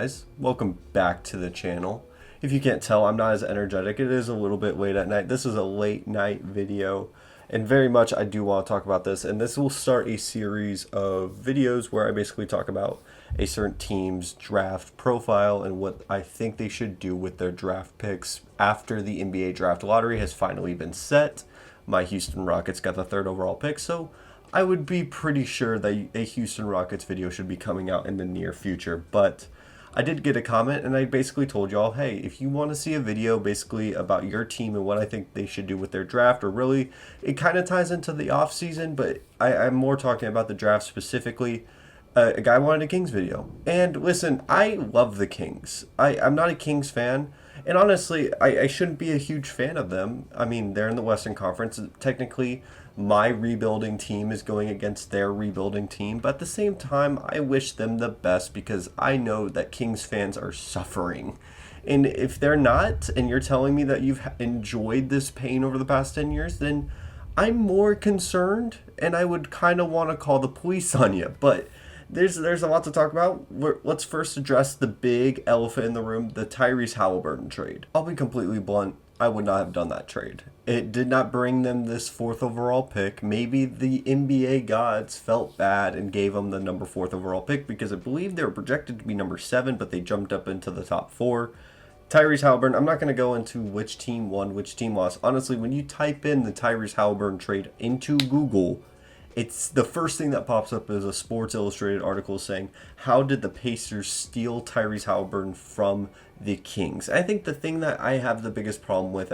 guys? Welcome back to the channel. If you can't tell, I'm not as energetic. It is a little bit late at night. This is a late night video, and very much I do want to talk about this. And this will start a series of videos where I basically talk about a certain team's draft profile and what I think they should do with their draft picks after the NBA draft lottery has finally been set. My Houston Rockets got the 3rd overall pick, so I would be pretty sure that a Houston Rockets video should be coming out in the near future. But I did get a comment, and I basically told y'all, hey, if you want to see a video basically about your team and what I think they should do with their draft, or really, it kind of ties into the off season, but I'm more talking about the draft specifically. A guy wanted a Kings video. And listen, I love the Kings. I'm not a Kings fan. And honestly, I shouldn't be a huge fan of them. I mean, they're in the Western Conference. Technically, my rebuilding team is going against their rebuilding team. But at the same time, I wish them the best because I know that Kings fans are suffering. And if they're not, and you're telling me that you've enjoyed this pain over the past 10 years, then I'm more concerned. And I would kind of want to call the police on you. But there's a lot to talk about. Let's first address the big elephant in the room, the Tyrese Halliburton trade. I'll be completely blunt. I would not have done that trade. It did not bring them this 4th overall pick. Maybe the NBA gods felt bad and gave them the number 4th overall pick because I believe they were projected to be number 7, but they jumped up into the top 4. Tyrese Halliburton, I'm not going to go into which team won, which team lost. Honestly, when you type in the Tyrese Halliburton trade into Google, it's the first thing that pops up is a Sports Illustrated article saying, how did the Pacers steal Tyrese Halliburton from the Kings? I think the thing that I have the biggest problem with,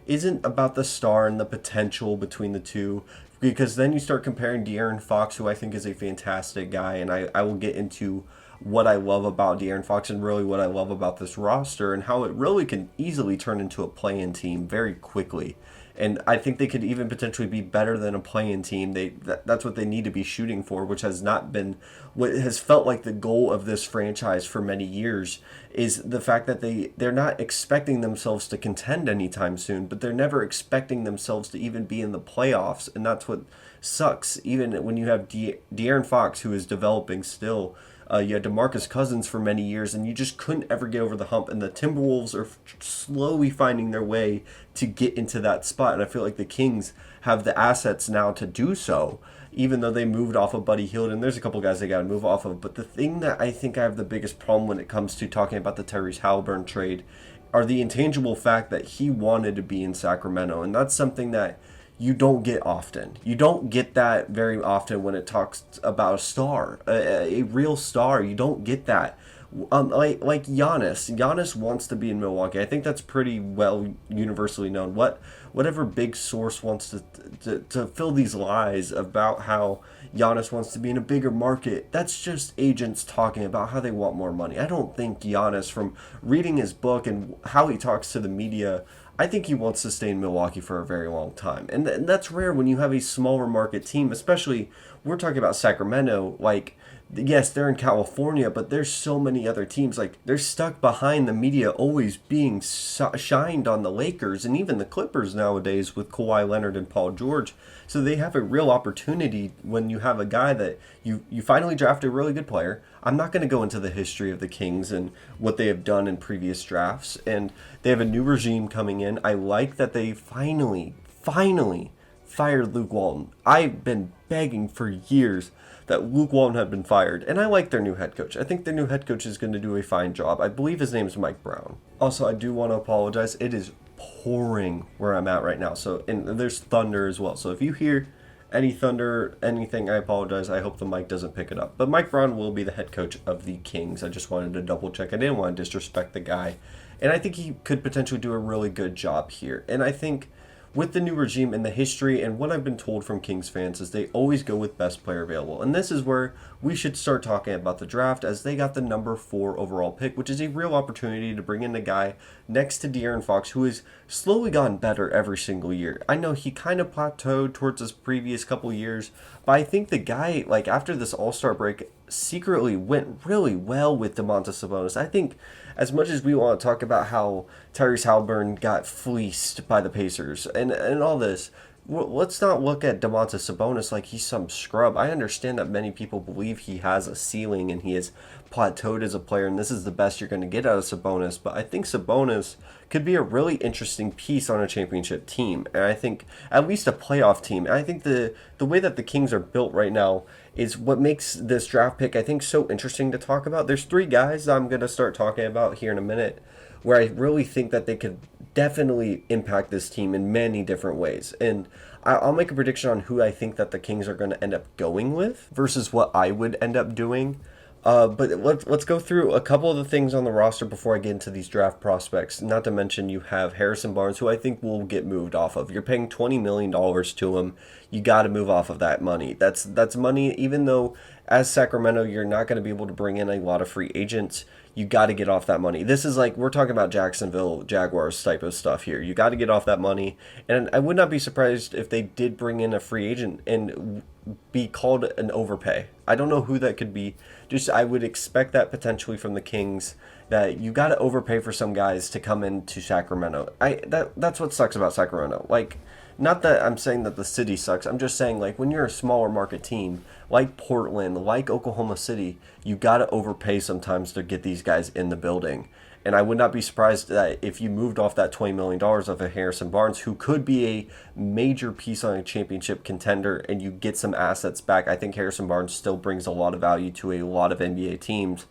isn't about the star and the potential between the two, because then you start comparing De'Aaron Fox, who I think is a fantastic guy, and I will get into what I love about De'Aaron Fox and really what I love about this roster and how it really can easily turn into a play-in team very quickly. And I think they could even potentially be better than a play-in team. That's what they need to be shooting for, which has not been what has felt like the goal of this franchise for many years, is the fact that they're not expecting themselves to contend anytime soon, but they're never expecting themselves to even be in the playoffs. And that's what sucks, even when you have De'Aaron Fox, who is developing still. You had DeMarcus Cousins for many years, and you just couldn't ever get over the hump. And the Timberwolves are slowly finding their way to get into that spot. And I feel like the Kings have the assets now to do so, even though they moved off of Buddy Hield. And there's a couple guys they got to move off of. But the thing that I think I have the biggest problem when it comes to talking about the Tyrese Halliburton trade are the intangible fact that he wanted to be in Sacramento. And that's something that you don't get often. You don't get that very often when it talks about a star, a real star. You don't get that. Like Giannis. Giannis wants to be in Milwaukee. I think that's pretty well universally known. Whatever big source wants to fill these lies about how Giannis wants to be in a bigger market, that's just agents talking about how they want more money. I don't think Giannis, from reading his book and how he talks to the media, I think he wants to stay in Milwaukee for a very long time. And that's rare when you have a smaller market team, especially we're talking about Sacramento. Like, yes, they're in California, but there's so many other teams. Like, they're stuck behind the media always being shined on the Lakers and even the Clippers nowadays with Kawhi Leonard and Paul George. So they have a real opportunity when you have a guy that you finally draft a really good player. I'm not going to go into the history of the Kings and what they have done in previous drafts. And they have a new regime coming in. I like that they finally fired Luke Walton. I've been begging for years that Luke Walton had been fired, and I like their new head coach. I think their new head coach is going to do a fine job. I believe his name is Mike Brown. Also, I do want to apologize. It is pouring where I'm at right now, and there's thunder as well. So if you hear any thunder, anything, I apologize. I hope the mic doesn't pick it up. But Mike Brown will be the head coach of the Kings. I just wanted to double check. I didn't want to disrespect the guy, and I think he could potentially do a really good job here. And I think with the new regime and the history and what I've been told from Kings fans is they always go with best player available. And this is where we should start talking about the draft, as they got the number 4 overall pick, which is a real opportunity to bring in a guy next to De'Aaron Fox who has slowly gotten better every single year. I know he kind of plateaued towards his previous couple years, but I think the guy, like after this All-Star break, secretly went really well with Domantas Sabonis. I think as much as we want to talk about how Tyrese Halliburton got fleeced by the Pacers and all this, let's not look at Domantas Sabonis like he's some scrub. I understand that many people believe he has a ceiling and he has plateaued as a player, and this is the best you're going to get out of Sabonis. But I think Sabonis could be a really interesting piece on a championship team, and I think at least a playoff team. And I think the way that the Kings are built right now is what makes this draft pick, I think, so interesting to talk about. There's three guys that I'm going to start talking about here in a minute where I really think that they could definitely impact this team in many different ways. And I'll make a prediction on who I think that the Kings are going to end up going with versus what I would end up doing. But let's go through a couple of the things on the roster before I get into these draft prospects. Not to mention you have Harrison Barnes, who I think will get moved off of. You're paying $20 million to him. You got to move off of that money. That's money, even though as Sacramento, you're not going to be able to bring in a lot of free agents. You got to get off that money. This is like, we're talking about Jacksonville Jaguars type of stuff here. You got to get off that money. And I would not be surprised if they did bring in a free agent and be called an overpay. I don't know who that could be. Just I would expect that potentially from the Kings, that you got to overpay for some guys to come into Sacramento. That's what sucks about Sacramento. Like, not that I'm saying that the city sucks. I'm just saying, like, when you're a smaller market team like Portland, like Oklahoma City, you got to overpay sometimes to get these guys in the building. And I would not be surprised that if you moved off that $20 million of a Harrison Barnes, who could be a major piece on a championship contender, and you get some assets back. I think Harrison Barnes still brings a lot of value to a lot of NBA teams.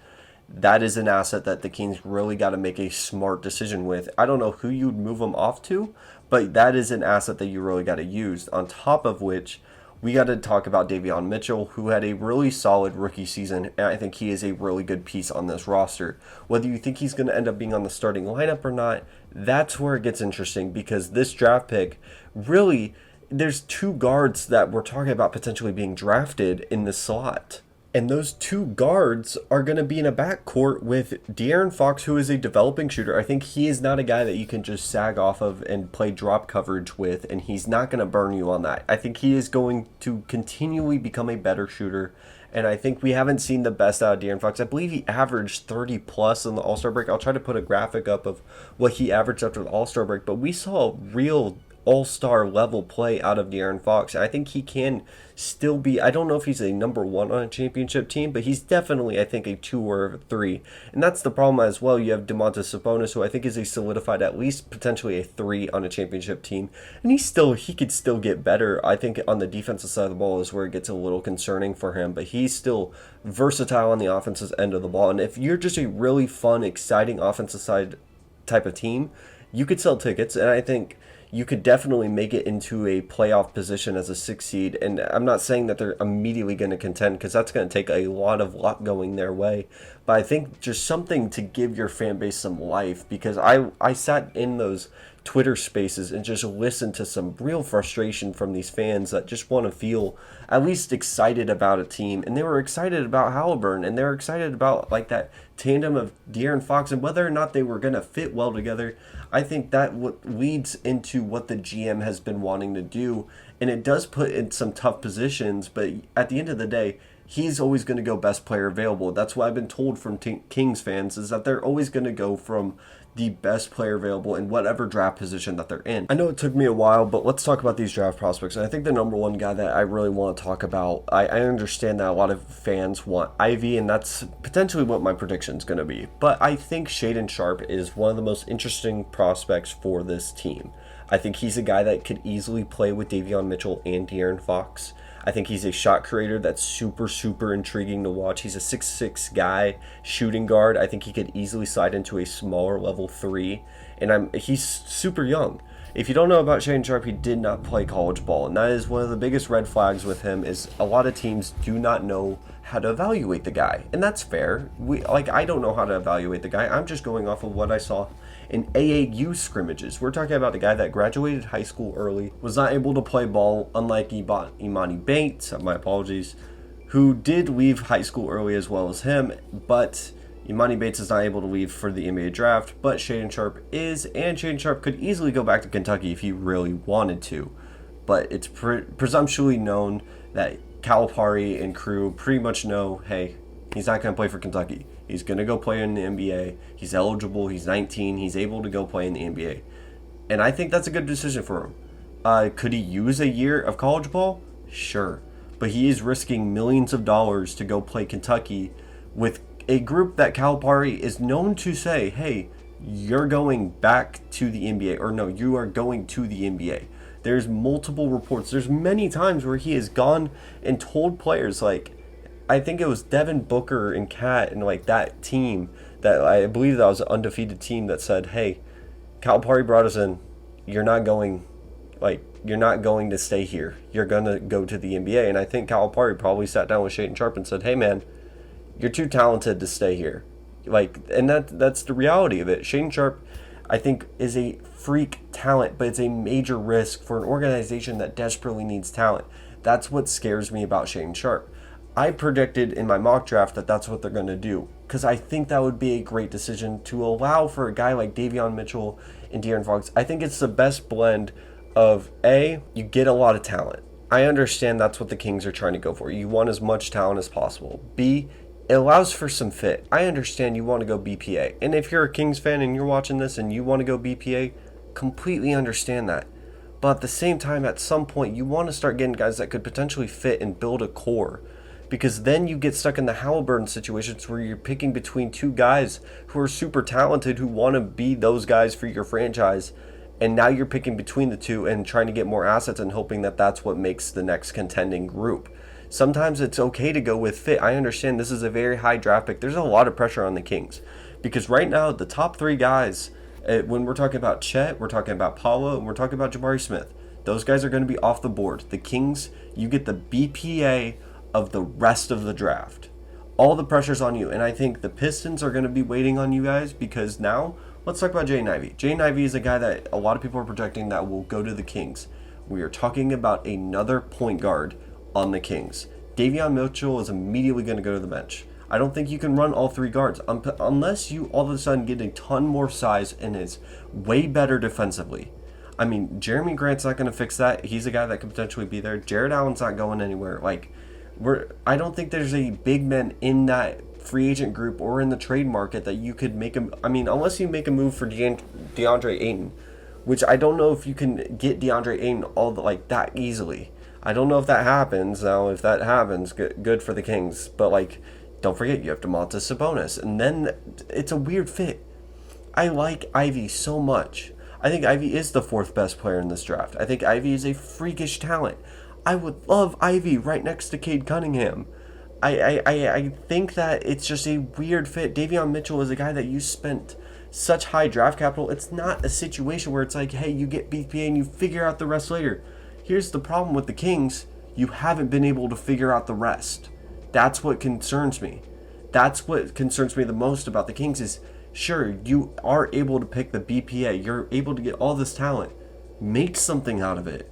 That is an asset that the Kings really got to make a smart decision with. I don't know who you'd move him off to, but that is an asset that you really got to use. On top of which, we got to talk about Davion Mitchell, who had a really solid rookie season, and I think he is a really good piece on this roster. Whether you think he's going to end up being on the starting lineup or not, that's where it gets interesting, because this draft pick, really, there's two guards that we're talking about potentially being drafted in the slot. And those two guards are going to be in a backcourt with De'Aaron Fox, who is a developing shooter. I think he is not a guy that you can just sag off of and play drop coverage with, and he's not going to burn you on that. I think he is going to continually become a better shooter, and I think we haven't seen the best out of De'Aaron Fox. I believe he averaged 30 plus in the All-Star break. I'll try to put a graphic up of what he averaged after the All-Star break, but we saw real all-star level play out of De'Aaron Fox. I think he can still be, I don't know if he's a number one on a championship team, but he's definitely, I think, a 2 or a 3. And that's the problem as well. You have Domantas Sabonis, who I think is a solidified, at least potentially a 3 on a championship team. And he could still get better. I think on the defensive side of the ball is where it gets a little concerning for him, but he's still versatile on the offensive end of the ball. And if you're just a really fun, exciting offensive side type of team, you could sell tickets, and I think you could definitely make it into a playoff position as a 6 seed. And I'm not saying that they're immediately going to contend, because that's going to take a lot of luck going their way. But I think just something to give your fan base some life, because I sat in those Twitter spaces and just listened to some real frustration from these fans that just want to feel at least excited about a team. And they were excited about Halliburton, and they were excited about like that tandem of De'Aaron Fox, and whether or not they were going to fit well together. I think that leads into what the GM has been wanting to do, and it does put in some tough positions, but at the end of the day, he's always going to go best player available. That's what I've been told from Kings fans, is that they're always going to go from the best player available in whatever draft position that they're in. I know it took me a while, but let's talk about these draft prospects. And I think the number one guy that I really want to talk about, I understand that a lot of fans want Ivy, and that's potentially what my prediction is going to be. But I think Shaedon Sharpe is one of the most interesting prospects for this team. I think he's a guy that could easily play with Davion Mitchell and De'Aaron Fox. I think he's a shot creator that's super, super intriguing to watch. He's a 6'6" guy, shooting guard. I think he could easily slide into a smaller level 3. And he's super young. If you don't know about Shaedon Sharpe, he did not play college ball. And that is one of the biggest red flags with him, is a lot of teams do not know how to evaluate the guy. And that's fair. I don't know how to evaluate the guy. I'm just going off of what I saw in AAU scrimmages. We're talking about a guy that graduated high school early, was not able to play ball, unlike Imani Bates, my apologies, who did leave high school early as well as him, but Imani Bates is not able to leave for the NBA draft, but Shaedon Sharpe is, and Shaedon Sharpe could easily go back to Kentucky if he really wanted to. But it's presumptuously known that Calipari and crew pretty much know, hey, he's not going to play for Kentucky. He's going to go play in the NBA. He's eligible. He's 19. He's able to go play in the NBA. And I think that's a good decision for him. Could he use a year of college ball? Sure. But he is risking millions of dollars to go play Kentucky with a group that Calipari is known to say, hey, you're going back to the NBA, or no, you are going to the NBA. There's multiple reports. There's many times where he has gone and told players, like, I think it was Devin Booker and Cat and like that team that I believe that was an undefeated team that said, hey, Calipari brought us in. You're not going, you're not going to stay here. You're going to go to the NBA. And I think Calipari probably sat down with Shaedon Sharpe and said, hey, man, you're too talented to stay here. And that's the reality of it. Shaedon Sharpe, I think, is a freak talent, but it's a major risk for an organization that desperately needs talent. That's what scares me about Shaedon Sharpe. I predicted in my mock draft that that's what they're going to do, because I think that would be a great decision to allow for a guy like Davion Mitchell and De'Aaron Fox. I think it's the best blend of A, you get a lot of talent. I understand that's what the Kings are trying to go for. You want as much talent as possible. B, it allows for some fit. I understand you want to go BPA. And if you're a Kings fan and you're watching this and you want to go BPA, completely understand that. But at the same time, at some point, you want to start getting guys that could potentially fit and build a core. Because then you get stuck in the Halliburton situations where you're picking between two guys who are super talented, who want to be those guys for your franchise. And now you're picking between the two and trying to get more assets and hoping that that's what makes the next contending group. Sometimes it's okay to go with fit. I understand this is a very high draft pick. There's a lot of pressure on the Kings. Because right now, the top three guys, when we're talking about Chet, we're talking about Paolo, and we're talking about Jabari Smith. Those guys are going to be off the board. The Kings, you get the BPA of the rest of the draft. All the pressure's on you. And I think the Pistons are going to be waiting on you guys, because now, let's talk about Jaden Ivey. Jaden Ivey is a guy that a lot of people are projecting that will go to the Kings. We are talking about another point guard on the Kings. Davion Mitchell is immediately going to go to the bench. I don't think you can run all three guards unless you all of a sudden get a ton more size and is way better defensively. I mean, Jeremy Grant's not going to fix that. He's a guy that could potentially be there. Jared Allen's not going anywhere. I don't think there's a big man in that free agent group or in the trade market that you could make unless you make a move for DeAndre Ayton, which I don't know if you can get DeAndre Ayton that easily. I don't know if that happens. Now, if that happens, good for the Kings. But, don't forget, you have Domantas Sabonis. And then it's a weird fit. I like Ivy so much. I think Ivy is the fourth best player in this draft. I think Ivy is a freakish talent. I would love Ivy right next to Cade Cunningham. I think that it's just a weird fit. Davion Mitchell is a guy that you spent such high draft capital. It's not a situation where it's like, hey, you get BPA and you figure out the rest later. Here's the problem with the Kings. You haven't been able to figure out the rest. That's what concerns me. That's what concerns me the most about the Kings is, sure, you are able to pick the BPA. You're able to get all this talent. Make something out of it.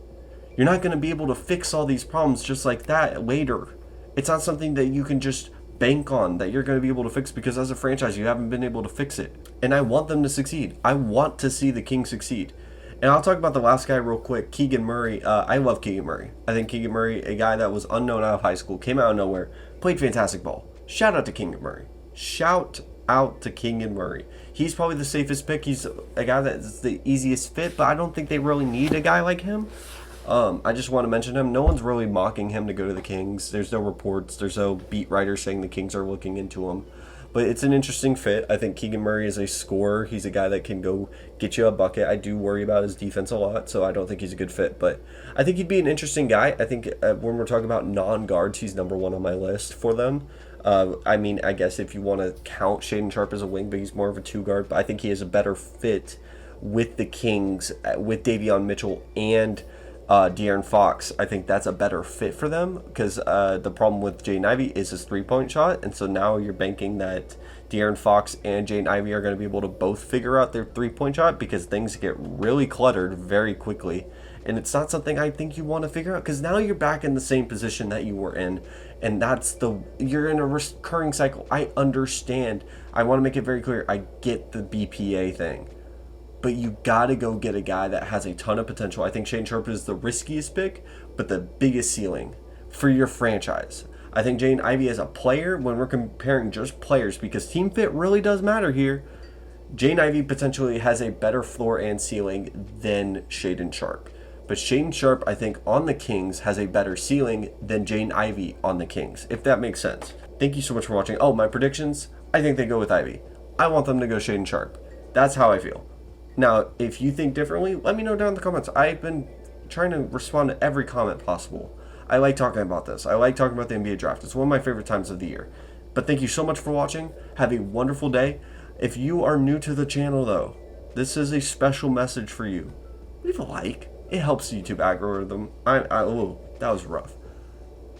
You're not going to be able to fix all these problems just like that later. It's not something that you can just bank on that you're going to be able to fix, because as a franchise, you haven't been able to fix it. And I want them to succeed. I want to see the Kings succeed. And I'll talk about the last guy real quick, Keegan Murray. I love Keegan Murray. I think Keegan Murray, a guy that was unknown out of high school, came out of nowhere, played fantastic ball. Shout out to Keegan Murray. Shout out to Keegan Murray. He's probably the safest pick. He's a guy that's the easiest fit, but I don't think they really need a guy like him. I just want to mention him. No one's really mocking him to go to the Kings. There's no reports. There's no beat writers saying the Kings are looking into him. But it's an interesting fit. I think Keegan Murray is a scorer. He's a guy that can go get you a bucket. I do worry about his defense a lot, so I don't think he's a good fit. But I think he'd be an interesting guy. I think when we're talking about non-guards, he's number one on my list for them. I guess if you want to count Shaedon Sharpe as a wing, but he's more of a two-guard. But I think he is a better fit with the Kings, with Davion Mitchell and De'Aaron Fox. I think that's a better fit for them, because the problem with Jaden Ivey is his three-point shot, and so now you're banking that De'Aaron Fox and Jaden Ivey are going to be able to both figure out their three-point shot, because things get really cluttered very quickly, and it's not something I think you want to figure out, because now you're back in the same position that you were in, and you're in a recurring cycle. I understand. I want to make it very clear. I get the BPA thing. But you got to go get a guy that has a ton of potential. I think Shaedon Sharpe is the riskiest pick, but the biggest ceiling for your franchise. I think Jaden Ivey as a player, when we're comparing just players, because team fit really does matter here, Jaden Ivey potentially has a better floor and ceiling than Shaedon Sharpe. But Shaedon Sharpe, I think, on the Kings has a better ceiling than Jaden Ivey on the Kings, if that makes sense. Thank you so much for watching. Oh, my predictions? I think they go with Ivey. I want them to go Shaedon Sharpe. That's how I feel. Now, if you think differently, let me know down in the comments. I've been trying to respond to every comment possible. I like talking about this. I like talking about the NBA draft. It's one of my favorite times of the year. But thank you so much for watching. Have a wonderful day. If you are new to the channel, though, this is a special message for you. Leave a like. It helps the YouTube algorithm. Oh, that was rough.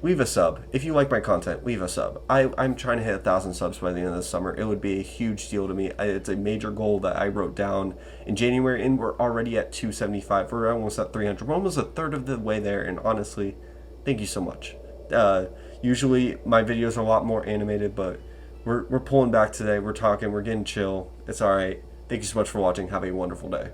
Leave a sub. If you like my content, leave a sub. I'm trying to hit 1,000 subs by the end of the summer. It would be a huge deal to me. It's a major goal that I wrote down in January, and we're already at 275. We're almost at 300. We're almost a third of the way there, and honestly, thank you so much. Usually my videos are a lot more animated, but we're pulling back today. We're talking. We're getting chill. It's all right. Thank you so much for watching. Have a wonderful day.